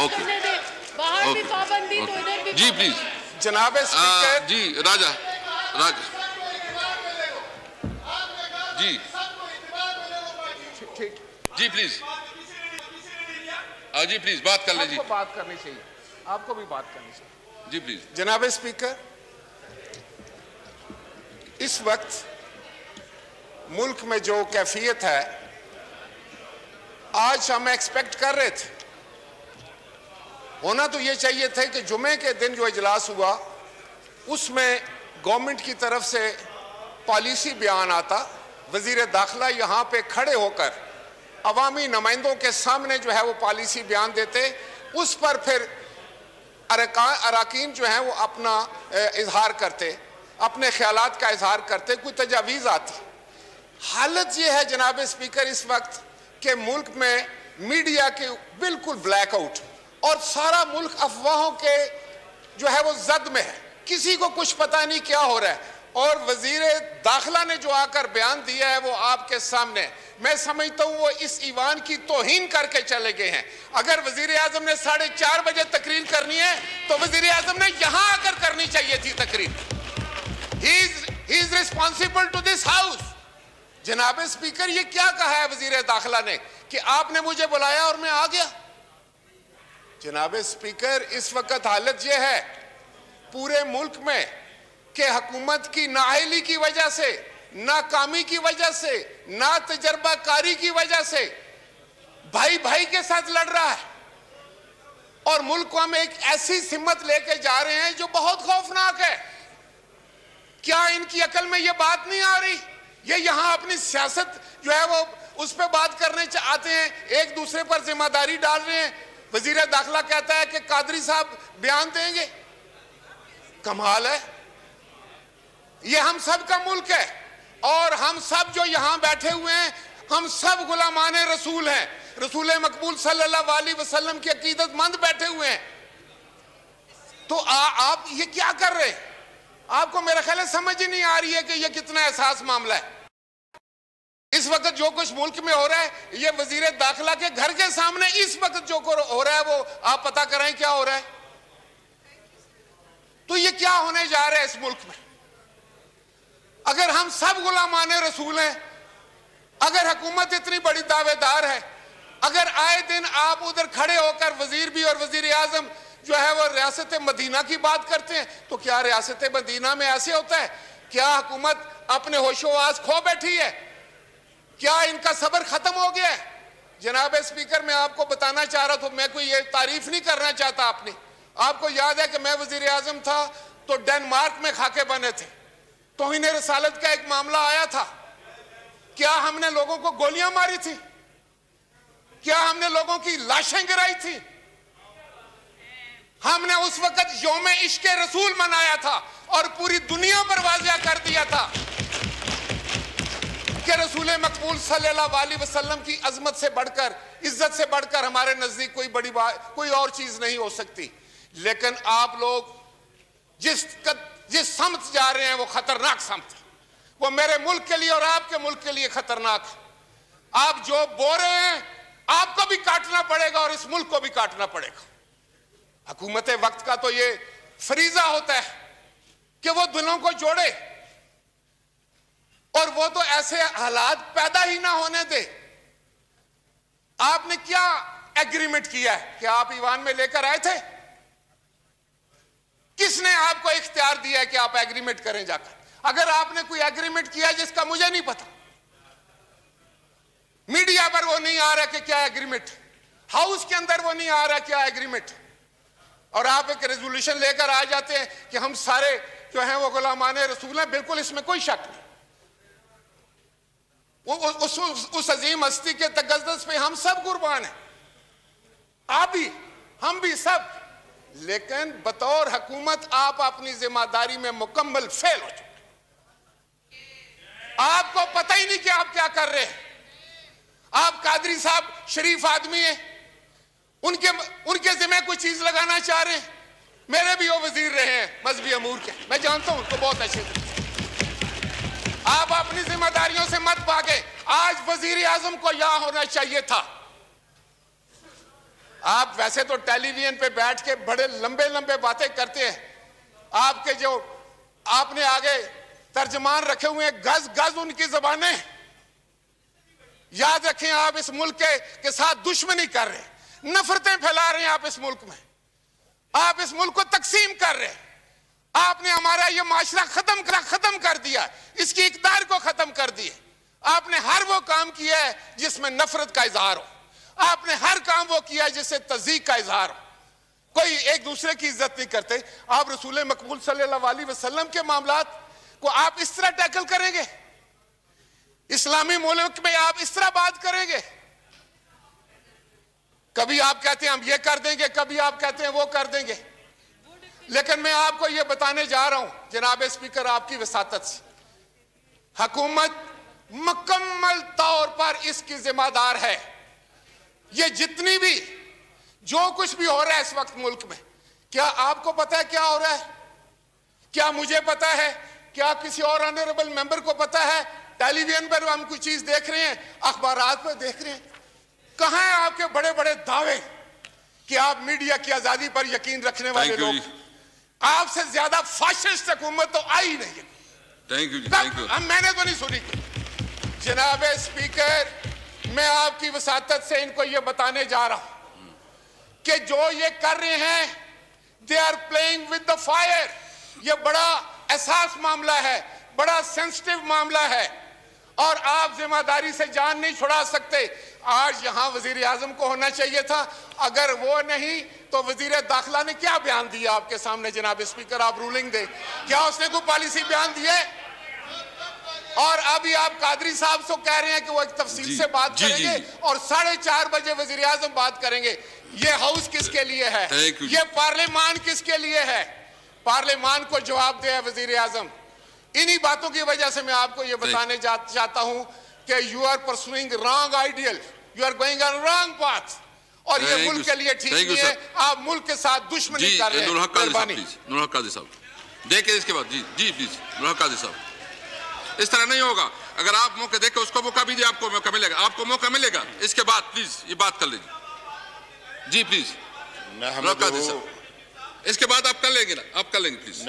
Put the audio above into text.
करने दे, बाहर भी पाबंदी तो इधर भी। जी प्लीज जनाब स्पीकर। जी राजा जी ठीक जी प्लीज जी प्लीज बात कर लीजिए। आपको बात करनी चाहिए, आपको भी बात करनी चाहिए। जी प्लीज। जनाब स्पीकर, इस वक्त मुल्क में जो कैफियत है, आज हम एक्सपेक्ट कर रहे थे, होना तो ये चाहिए थे कि जुमे के दिन जो इजलास हुआ उसमें गवर्नमेंट की तरफ से पॉलिसी बयान आता, वजीर दाखिला यहाँ पे खड़े होकर अवामी नुमाइंदों के सामने जो है वो पॉलिसी बयान देते, उस पर फिर अरकान जो हैं वो अपना इजहार करते, अपने ख्यालात का इजहार करते, कोई तजावीज़ आती। हालत ये है जनाब स्पीकर इस वक्त कि मुल्क में मीडिया के बिल्कुल ब्लैकआउट और सारा मुल्क अफवाहों के जो है वो जद में है, किसी को कुछ पता नहीं क्या हो रहा है। और वजीर दाखिला ने जो आकर बयान दिया है वो आपके सामने, मैं समझता हूँ वो इस ईवान की तौहीन करके चले गए हैं। अगर वजीर आजम ने 4:30 बजे तकरीर करनी है तो वजीर आजम ने यहां आकर करनी चाहिए थी तकरीर। He is responsible to this house. जनाब स्पीकर, ये क्या कहा है वजीर दाखिला ने कि आपने मुझे बुलाया और मैं आ गया? जनाब स्पीकर, इस वक्त हालत यह है पूरे मुल्क में कि हुकूमत की नाअहली की वजह से, नाकामी की वजह से, ना तजर्बाकारी की वजह से भाई भाई के साथ लड़ रहा है और मुल्क को हम एक ऐसी सिमत लेके जा रहे हैं जो बहुत खौफनाक है। क्या इनकी अकल में यह बात नहीं आ रही? ये यहां अपनी सियासत जो है वो उस पर बात करने आते हैं, एक दूसरे पर जिम्मेदारी डाल रहे हैं। वजीर दाखिला कहता है कि कादरी साहब बयान देंगे। कमाल है। ये हम सब का मुल्क है और हम सब जो यहां बैठे हुए हैं, हम सब गुलामाने रसूल हैं, रसूल मकबूल सल्लल्लाहु अलैहि वसल्लम की अकीदतमंद बैठे हुए हैं। तो आप ये क्या कर रहे हैं? आपको मेरा ख्याल है समझ ही नहीं आ रही है कि ये कितना एहसास मामला है। इस वक्त जो कुछ मुल्क में हो रहा है, ये वजीर दाखिला के घर के सामने इस वक्त जो हो रहा है वो आप पता करें क्या हो रहा है। तो ये क्या होने जा रहा है इस मुल्क में? अगर हम सब गुलामाने रसूल हैं, अगर हुकूमत इतनी बड़ी दावेदार है, अगर आए दिन आप उधर खड़े होकर वजीर भी और वजीर आजम जो है वो रियासत मदीना की बात करते हैं, तो क्या रियासत मदीना में ऐसे होता है? क्या हुकूमत अपने होशोवास खो बैठी है? क्या इनका सब्र खत्म हो गया है? जनाब स्पीकर, मैं आपको बताना चाह रहा था, मैं कोई ये तारीफ नहीं करना चाहता अपनी। आपको याद है कि मैं वजीर आजम था तो डेनमार्क में खाके बने थे, तौहीन रसालत का एक मामला आया था। क्या हमने लोगों को गोलियां मारी थी? क्या हमने लोगों की लाशें गिराई थी? हमने उस वक्त यौम इश्क रसूल मनाया था और पूरी दुनिया पर वाज़िया कर दिया था कि रसूल मकबूल सल्लल्लाहु अलैहि वसल्लम की अजमत से बढ़कर, इज्जत से बढ़कर हमारे नजदीक कोई बड़ी बात, कोई और चीज नहीं हो सकती। लेकिन आप लोग जिस समत जा रहे हैं वो खतरनाक समत है। वो मेरे मुल्क के लिए और आपके मुल्क के लिए खतरनाक है। आप जो बो रहे हैं आपको भी काटना पड़ेगा और इस मुल्क को भी काटना पड़ेगा। हुकूमत वक्त का तो ये फरीजा होता है कि वो दिलों को जोड़े और वो तो ऐसे हालात पैदा ही ना होने दे। आपने क्या एग्रीमेंट किया है कि आप ईवान में लेकर आए थे? किसने आपको इख्तियार दिया है कि आप एग्रीमेंट करें जाकर? अगर आपने कोई एग्रीमेंट किया जिसका मुझे नहीं पता, मीडिया पर वो नहीं आ रहा कि क्या एग्रीमेंट, हाउस के अंदर वो नहीं आ रहा क्या एग्रीमेंट, और आप एक रेजोल्यूशन लेकर आ जाते हैं कि हम सारे जो हैं वो गुलामाने रसूल हैं। बिल्कुल इसमें कोई शक नहीं। उस अजीम हस्ती के तगद्दुस पे हम सब कुर्बान हैं, आप भी, हम भी सब। लेकिन बतौर हुकूमत आप अपनी जिम्मेदारी में मुकम्मल फेल हो चुके। आपको पता ही नहीं कि आप क्या कर रहे हैं। आप कादरी साहब शरीफ आदमी हैं, उनके जिम्मे कोई चीज लगाना चाह रहे हैं। मेरे भी वो वजीर रहे हैं मजहबी अमूर के, मैं जानता हूं उनको बहुत अच्छे से। आप अपनी जिम्मेदारियों से मत भागे। आज वजीर आजम को यहां होना चाहिए था। आप वैसे तो टेलीविजन पे बैठ के बड़े लंबे लंबे बातें करते हैं, आपके जो आपने आगे तर्जमान रखे हुए हैं, गज गज उनकी जबानें। याद रखें, आप इस मुल्क के साथ दुश्मनी कर रहे हैं, नफरतें फैला रहे हैं आप इस मुल्क में, आप इस मुल्क को तकसीम कर रहे हैं। आपने हमारा ये माशरा खत्म कर दिया, इसकी इक़्तिदार को खत्म कर दिए। आपने हर वो काम किया है जिसमें नफरत का इजहार हो, आपने हर काम वो किया है जिससे तज़ीक का इजहार हो। कोई एक दूसरे की इज्जत नहीं करते। आप रसूल मकबूल सल्लल्लाहु अलैहि वसल्लम के मामलात को आप इस तरह टैकल करेंगे? इस्लामी मुल्क में आप इस तरह बात करेंगे? कभी आप कहते हैं हम ये कर देंगे, कभी आप कहते हैं वो कर देंगे। लेकिन मैं आपको ये बताने जा रहा हूं जनाब स्पीकर, आपकी वसातत से हुकूमत मुकम्मल तौर पर इसकी जिम्मेदार है। ये जितनी भी जो कुछ भी हो रहा है इस वक्त मुल्क में, क्या आपको पता है क्या हो रहा है? क्या मुझे पता है? क्या किसी और ऑनरेबल मेंबर को पता है? टेलीविजन पर हम कुछ चीज देख रहे हैं, अखबारात पर देख रहे हैं। कहां है आपके बड़े बड़े दावे कि आप मीडिया की आजादी पर यकीन रखने वाले लोग? आपसे ज्यादा फाशिस्ट हुकूमत तो आई नहीं है। थैंक यू, मैंने तो नहीं सुनी। जनाब स्पीकर, मैं आपकी वसातत से इनको ये बताने जा रहा हूं कि जो ये कर रहे हैं, they are playing with the fire. ये बड़ा एहसास मामला है, बड़ा सेंसिटिव मामला है और आप जिम्मेदारी से जान नहीं छुड़ा सकते। आज यहां वजीर आजम को होना चाहिए था, अगर वो नहीं तो वजीर दाखिला ने क्या बयान दिया आपके सामने? जनाब स्पीकर, आप रूलिंग दे, क्या उसने कोई पॉलिसी बयान दी है? और अभी आप कादरी साहब से कह रहे हैं कि वो एक तफसील से बात करेंगे और 4:30 बजे वजीर आजम बात करेंगे। ये हाउस किसके लिए है? ये पार्लियामान किसके लिए है? पार्लियामान को जवाब दे वजीर आजम। इन्हीं बातों की वजह से मैं आपको ये बताने चाहता हूं कि you are pursuing wrong ideal, you are going on wrong path और ये मुल्क के लिए ठीक नहीं है। आप मुल्क के साथ दुश्मनी कर रहे हैं। देखिए इसके बाद जी प्लीज नूर काजी साहब, इस तरह नहीं होगा। अगर आप मौके देखे, उसको मौका भी दे, आपको मौका मिलेगा, आपको मौका मिलेगा। इसके बाद प्लीज ये बात कर लीजिए जी प्लीज। इसके बाद आप कर लेंगे ना, आप कर लेंगे प्लीज।